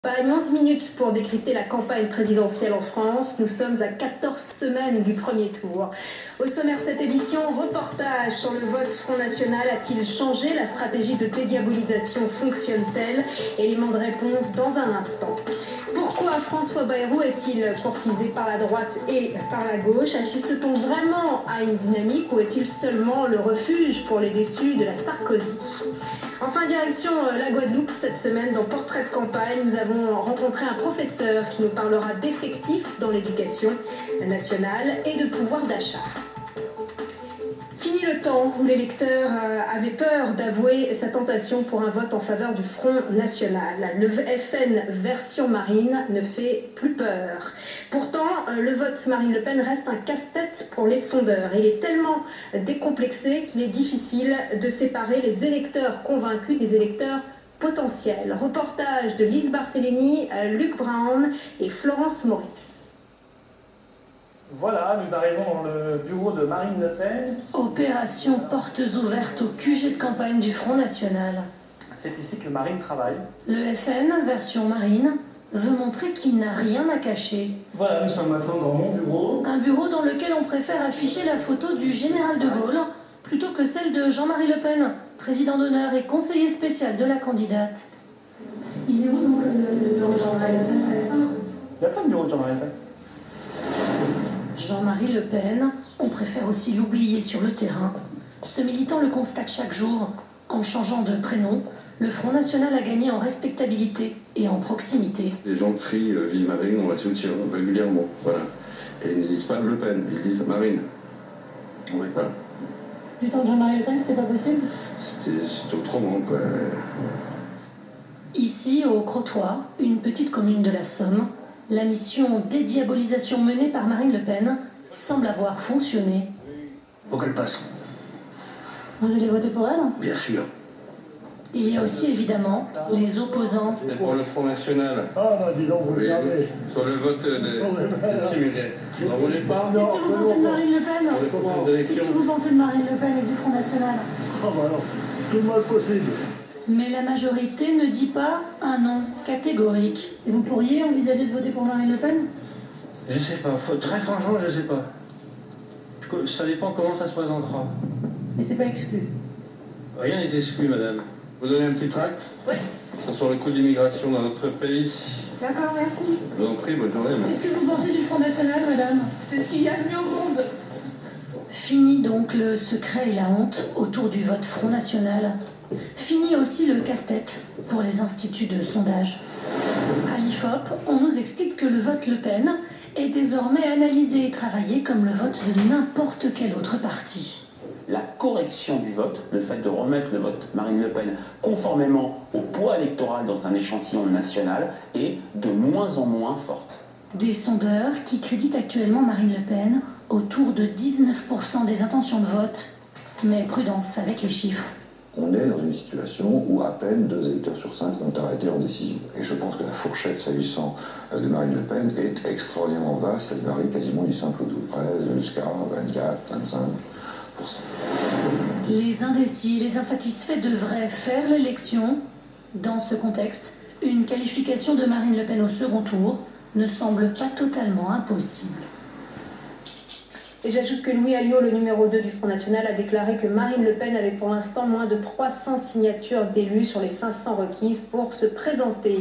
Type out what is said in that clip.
11 minutes pour décrypter la campagne présidentielle en France. Nous sommes à 14 semaines du premier tour. Au sommaire de cette édition, reportage sur le vote Front National. A-t-il changé? La stratégie de dédiabolisation fonctionne-t-elle? Élément de réponse dans un instant. Pourquoi François Bayrou est-il courtisé par la droite et par la gauche? Assiste-t-on vraiment à une dynamique ou est-il seulement le refuge pour les déçus de la Sarkozy? Enfin, direction la Guadeloupe, cette semaine, dans Portrait de campagne, nous avons rencontré un professeur qui nous parlera d'effectifs dans l'éducation nationale et de pouvoir d'achat. Fini le temps où l'électeur avait peur d'avouer sa tentation pour un vote en faveur du Front National. Le FN version Marine ne fait plus peur. Pourtant, le vote Marine Le Pen reste un casse-tête pour les sondeurs. Il est tellement décomplexé qu'il est difficile de séparer les électeurs convaincus des électeurs potentiels. Reportage de Lise Barcellini, Luc Brown et Florence Maurice. Voilà, nous arrivons dans le bureau de Marine Le Pen. Opération portes ouvertes au QG de campagne du Front National. C'est ici que Marine travaille. Le FN, version Marine, veut montrer qu'il n'a rien à cacher. Voilà, nous sommes maintenant dans mon bureau. Un bureau dans lequel on préfère afficher la photo du général de Gaulle plutôt que celle de Jean-Marie Le Pen, président d'honneur et conseiller spécial de la candidate. Il est où donc le bureau de Jean-Marie Le Pen? Il n'y a pas de bureau de Jean-Marie Le Pen. Jean-Marie Le Pen, on préfère aussi l'oublier sur le terrain. Ce militant le constate chaque jour. En changeant de prénom, le Front National a gagné en respectabilité et en proximité. Les gens crient « Vive Marine », on la soutient régulièrement, voilà. Et ils ne disent pas Le Pen, ils disent Marine. Oui, voilà. Du temps de Jean-Marie Le Pen, c'était pas possible? C'était autrement, quoi. Ici, au Crotoy, une petite commune de la Somme, la mission dédiabolisation menée par Marine Le Pen semble avoir fonctionné. Faut qu'elle passe. Vous allez voter pour elle? Bien sûr. Il y a aussi évidemment les opposants. Et pour le Front National, Ah, bah dis donc, vous regardez. sur le vote des similés, vous n'en voulez pas? Qu'est-ce que vous pensez de Marine Le Pen? Pour les prochaines Qu'est-ce élections? que vous pensez de Marine Le Pen et du Front National? Ah, bah alors, tout le mal possible. Mais la majorité ne dit pas un non catégorique. Et vous pourriez envisager de voter pour Marine Le Pen? Je sais pas, très franchement, je sais pas. Ça dépend comment ça se présentera. Mais c'est pas exclu. Rien n'est exclu, madame. Vous donnez un petit tract? Oui. Sur le coût de l'immigration dans notre pays. D'accord, merci. Je vous en prie, bonne journée. Madame. Qu'est-ce que vous pensez du Front National, madame? C'est ce qu'il y a de mieux au monde. Fini donc le secret et la honte autour du vote Front National. Fini aussi le casse-tête pour les instituts de sondage. À l'IFOP, on nous explique que le vote Le Pen est désormais analysé et travaillé comme le vote de n'importe quel autre parti. La correction du vote, le fait de remettre le vote Marine Le Pen conformément au poids électoral dans un échantillon national, est de moins en moins forte. Des sondeurs qui créditent actuellement Marine Le Pen autour de 19% des intentions de vote. Mais prudence avec les chiffres. On est dans une situation où à peine 2 électeurs sur 5 ont arrêté leur décision. Et je pense que la fourchette s'agissant de Marine Le Pen est extraordinairement vaste. Elle varie quasiment du simple au double, 13 jusqu'à 24, 25%. Les indécis, les insatisfaits devraient faire l'élection. Dans ce contexte, une qualification de Marine Le Pen au second tour ne semble pas totalement impossible. Et j'ajoute que Louis Alliot, le numéro 2 du Front National, a déclaré que Marine Le Pen avait pour l'instant moins de 300 signatures d'élus sur les 500 requises pour se présenter.